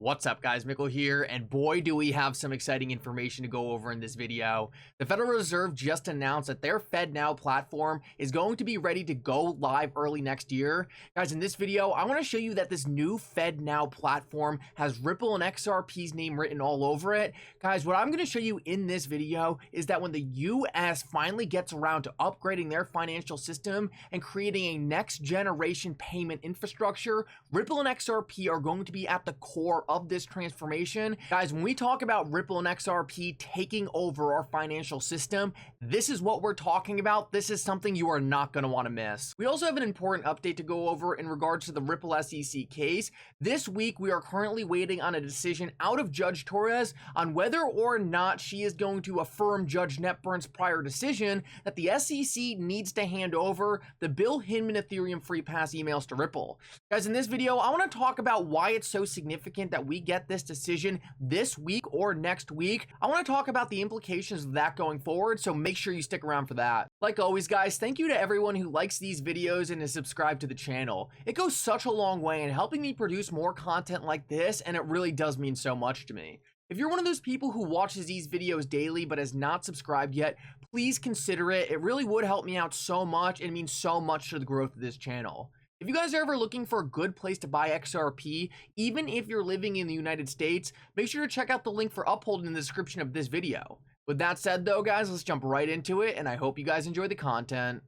What's up, guys? Mickle here, and boy do we have some exciting information to go over in this video. The Federal Reserve just announced that their FedNow platform is going to be ready to go live early next year. Guys, in this video, I want to show you that this new FedNow platform has Ripple and XRP's name written all over it. Guys, what I'm going to show you in this video is that when the US finally gets around to upgrading their financial system and creating a next generation payment infrastructure, Ripple and XRP are going to be at the core of this transformation. Guys, when we talk about Ripple and XRP taking over our financial system, this is what we're talking about. This is something you are not going to want to miss. We also have an important update to go over in regards to the Ripple SEC case. This week, we are currently waiting on a decision out of Judge Torres on whether or not she is going to affirm Judge Netburn's prior decision that the SEC needs to hand over the Bill Hinman Ethereum Free Pass emails to Ripple. Guys, in this video, I want to talk about why it's so significant that we get this decision this week or next week. I want to talk about the implications of that going forward, so make sure you stick around for that. Like always, guys, thank you to everyone who likes these videos and is subscribed to the channel. It goes such a long way in helping me produce more content like this, and it really does mean so much to me. If you're one of those people who watches these videos daily but has not subscribed yet, please consider it. It really would help me out so much and means so much to the growth of this channel. If you guys are ever looking for a good place to buy XRP, even if you're living in the United States, make sure to check out the link for Uphold in the description of this video. With that said though, guys, let's jump right into it, and I hope you guys enjoy the content.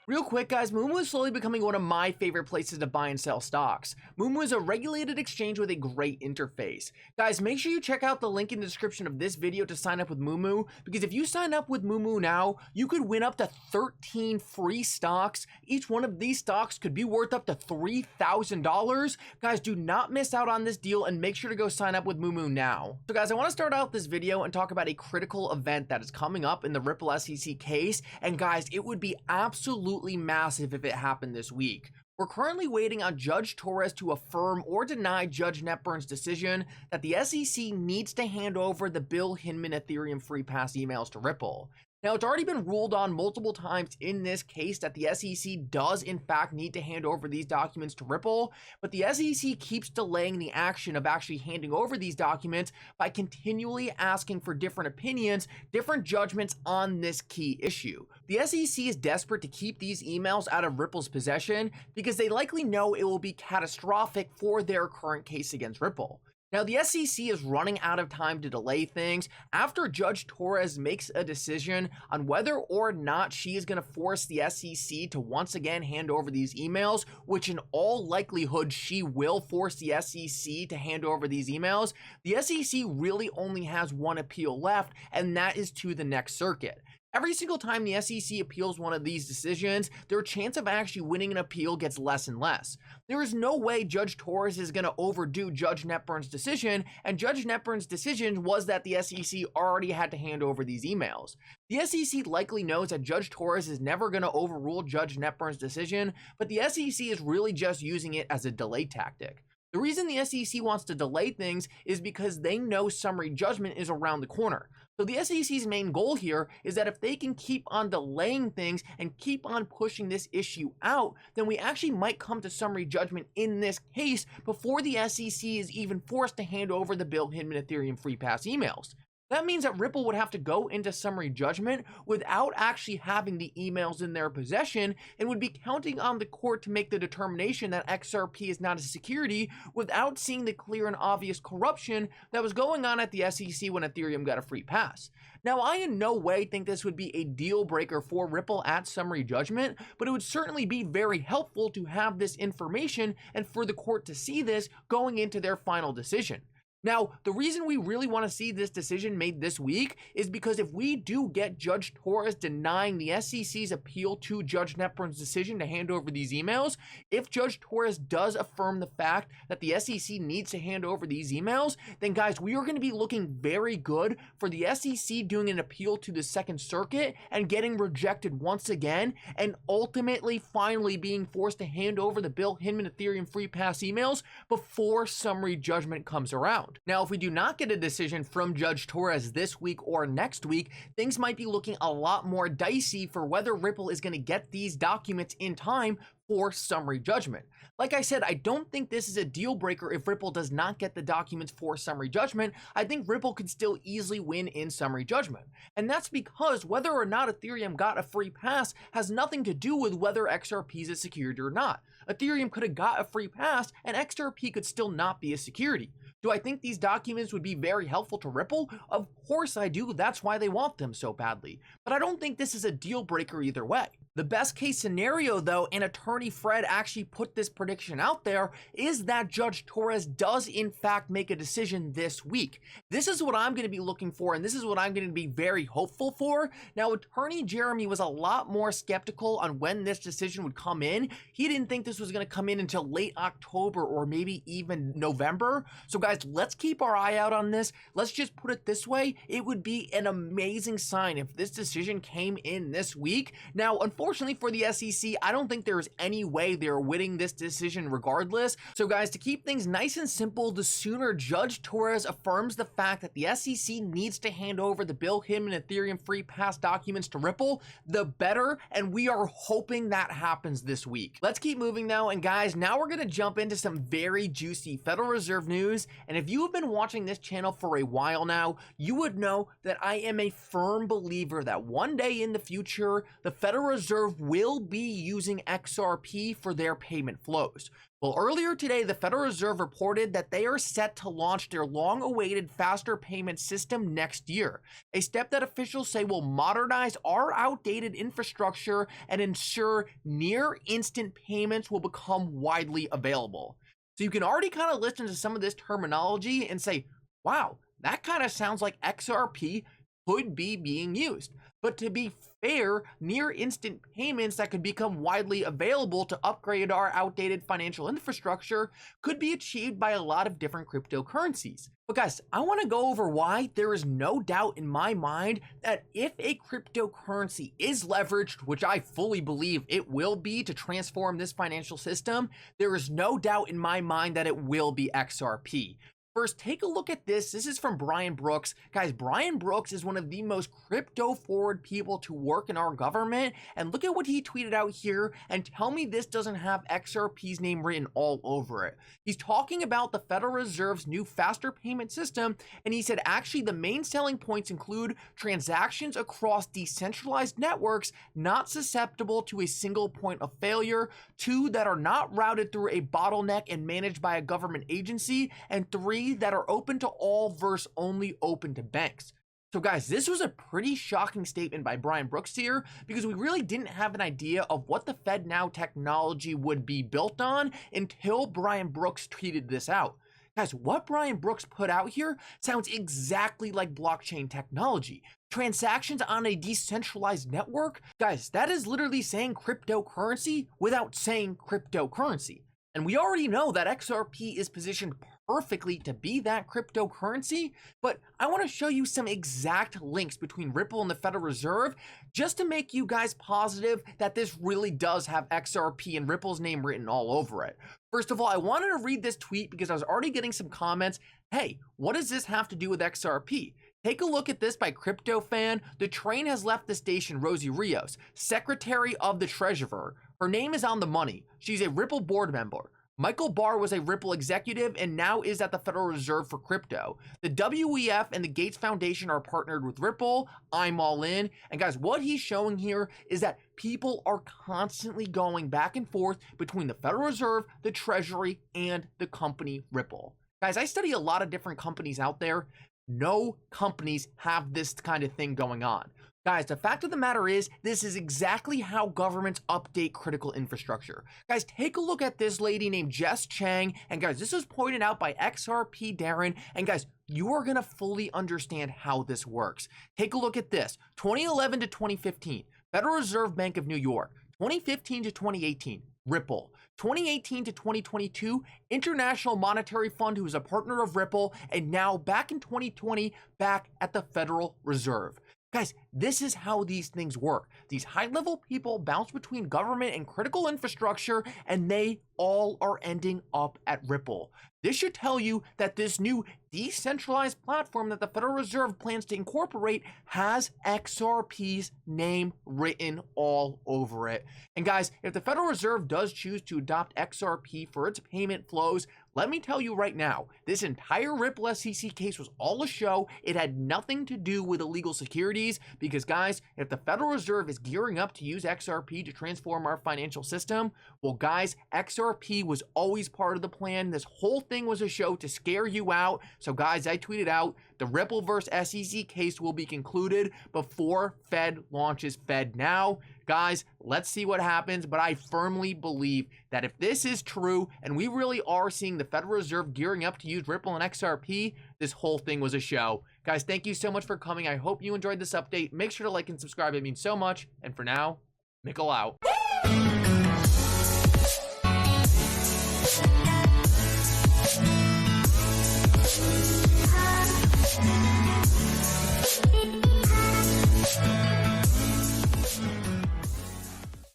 Real quick, guys, MooMoo is slowly becoming one of my favorite places to buy and sell stocks. MooMoo is a regulated exchange with a great interface. Guys, make sure you check out the link in the description of this video to sign up with MooMoo, because if you sign up with MooMoo now, you could win up to 13 free stocks. Each one of these stocks could be worth up to $3,000. Guys, do not miss out on this deal and make sure to go sign up with MooMoo now. So guys, I want to start out this video and talk about a critical event that is coming up in the Ripple SEC case. And guys, it would be absolutely massive if it happened this week. We're currently waiting on Judge Torres to affirm or deny Judge Netburn's decision that the SEC needs to hand over the Bill Hinman Ethereum Free Pass emails to Ripple. Now, it's already been ruled on multiple times in this case that the SEC does in fact need to hand over these documents to Ripple, but the SEC keeps delaying the action of actually handing over these documents by continually asking for different opinions, different judgments on this key issue. The SEC is desperate to keep these emails out of Ripple's possession because they likely know it will be catastrophic for their current case against Ripple. Now, the SEC is running out of time to delay things after Judge Torres makes a decision on whether or not she is going to force the SEC to once again hand over these emails, which in all likelihood she will force the SEC to hand over these emails. The SEC really only has one appeal left, and that is to the next circuit. Every single time the SEC appeals one of these decisions, their chance of actually winning an appeal gets less and less. There is no way Judge Torres is going to overdo Judge Netburn's decision, and Judge Netburn's decision was that the SEC already had to hand over these emails. The SEC likely knows that Judge Torres is never going to overrule Judge Netburn's decision, but the SEC is really just using it as a delay tactic. The reason the SEC wants to delay things is because they know summary judgment is around the corner. So the SEC's main goal here is that if they can keep on delaying things and keep on pushing this issue out, then we actually might come to summary judgment in this case before the SEC is even forced to hand over the Bill Hinman Ethereum Free Pass emails. That means that Ripple would have to go into summary judgment without actually having the emails in their possession and would be counting on the court to make the determination that XRP is not a security without seeing the clear and obvious corruption that was going on at the SEC when Ethereum got a free pass. Now, I in no way think this would be a deal breaker for Ripple at summary judgment, but it would certainly be very helpful to have this information and for the court to see this going into their final decision. Now, the reason we really want to see this decision made this week is because if we do get Judge Torres denying the SEC's appeal to Judge Netburn's decision to hand over these emails, if Judge Torres does affirm the fact that the SEC needs to hand over these emails, then guys, we are going to be looking very good for the SEC doing an appeal to the Second Circuit and getting rejected once again, and ultimately finally being forced to hand over the Bill Hinman Ethereum Free Pass emails before summary judgment comes around. around. Now, if we do not get a decision from Judge Torres this week or next week, things might be looking a lot more dicey for whether Ripple is going to get these documents in time for summary judgment. Like I said, I don't think this is a deal breaker if Ripple does not get the documents for summary judgment. I think Ripple could still easily win in summary judgment. And that's because whether or not Ethereum got a free pass has nothing to do with whether XRP is a security or not. Ethereum could have got a free pass and XRP could still not be a security. Do I think these documents would be very helpful to Ripple? Of course I do. That's why they want them so badly. But I don't think this is a deal breaker either way. The best case scenario, though, and attorney Fred actually put this prediction out there, is that Judge Torres does in fact make a decision this week. This is what I'm going to be looking for, and this is what I'm going to be very hopeful for. Now, attorney Jeremy was a lot more skeptical on when this decision would come in. He didn't think this was going to come in until late October or maybe even November. So guys, let's keep our eye out on this. Let's just put it this way. It would be an amazing sign if this decision came in this week. Now, unfortunately for the SEC, I don't think there's any way they're winning this decision regardless. So guys, to keep things nice and simple, the sooner Judge Torres affirms the fact that the SEC needs to hand over the Bill Him and Ethereum free pass documents to Ripple, the better, and we are hoping that happens this week. Let's keep moving now, and guys, now we're going to jump into some very juicy Federal Reserve news. And if you have been watching this channel for a while now, you would know that I am a firm believer that one day in the future, the Federal Reserve will be using XRP for their payment flows. Well, earlier today, the Federal Reserve reported that they are set to launch their long-awaited faster payment system next year, a step that officials say will modernize our outdated infrastructure and ensure near-instant payments will become widely available. So you can already kind of listen to some of this terminology and say, wow, that kind of sounds like XRP could be being used. But to be fair, near instant payments that could become widely available to upgrade our outdated financial infrastructure could be achieved by a lot of different cryptocurrencies. But guys, I want to go over why there is no doubt in my mind that if a cryptocurrency is leveraged, which I fully believe it will be to transform this financial system, there is no doubt in my mind that it will be XRP. First, take a look at this. This is from Brian Brooks. Guys, Brian Brooks is one of the most crypto-forward people to work in our government. And look at what he tweeted out here, and tell me this doesn't have XRP's name written all over it. He's talking about the Federal Reserve's new faster payment system, and he said actually the main selling points include transactions across decentralized networks not susceptible to a single point of failure, 2 that are not routed through a bottleneck and managed by a government agency, and 3 that are open to all versus only open to banks. So guys, this was a pretty shocking statement by Brian Brooks here, because we really didn't have an idea of what the FedNow technology would be built on until Brian Brooks tweeted this out. Guys, what Brian Brooks put out here sounds exactly like blockchain technology. Transactions on a decentralized network? Guys, that is literally saying cryptocurrency without saying cryptocurrency. And we already know that XRP is positioned perfectly to be that cryptocurrency, but I want to show you some exact links between Ripple and the Federal Reserve just to make you guys positive that this really does have XRP and Ripple's name written all over it. First of all, I wanted to read this tweet because I was already getting some comments. Hey, what does this have to do with XRP? Take a look at this by CryptoFan. The train has left the station. Rosie Rios, Secretary of the Treasurer. Her name is on the money. She's a Ripple board member. Michael Barr was a Ripple executive and now is at the Federal Reserve for crypto. The WEF and the Gates Foundation are partnered with Ripple. I'm all in. And guys, what he's showing here is that people are constantly going back and forth between the Federal Reserve, the Treasury, and the company Ripple. Guys, I study a lot of different companies out there. No companies have this kind of thing going on. Guys, the fact of the matter is, this is exactly how governments update critical infrastructure. Guys, take a look at this lady named Jess Chang. And guys, this was pointed out by XRP Darren. And guys, you are going to fully understand how this works. Take a look at this. 2011 to 2015, Federal Reserve Bank of New York. 2015 to 2018, Ripple. 2018 to 2022, International Monetary Fund, who is a partner of Ripple, and now back in 2020, back at the Federal Reserve. Guys, this is how these things work. These high-level people bounce between government and critical infrastructure, and they all are ending up at Ripple. This should tell you that this new decentralized platform that the Federal Reserve plans to incorporate has XRP's name written all over it. And guys, if the Federal Reserve does choose to adopt XRP for its payment flows, let me tell you right now, this entire Ripple SEC case was all a show. It had nothing to do with illegal securities because, guys, if the Federal Reserve is gearing up to use XRP to transform our financial system, well, guys, XRP was always part of the plan. This whole thing was a show to scare you out. So, guys, I tweeted out, the Ripple versus SEC case will be concluded before Fed launches Fed Now. Guys, let's see what happens, but I firmly believe that if this is true and we really are seeing the Federal Reserve gearing up to use Ripple and XRP, this whole thing was a show. Guys, thank you so much for coming. I hope you enjoyed this update. Make sure to like and subscribe. It means so much. And for now, Mickle out.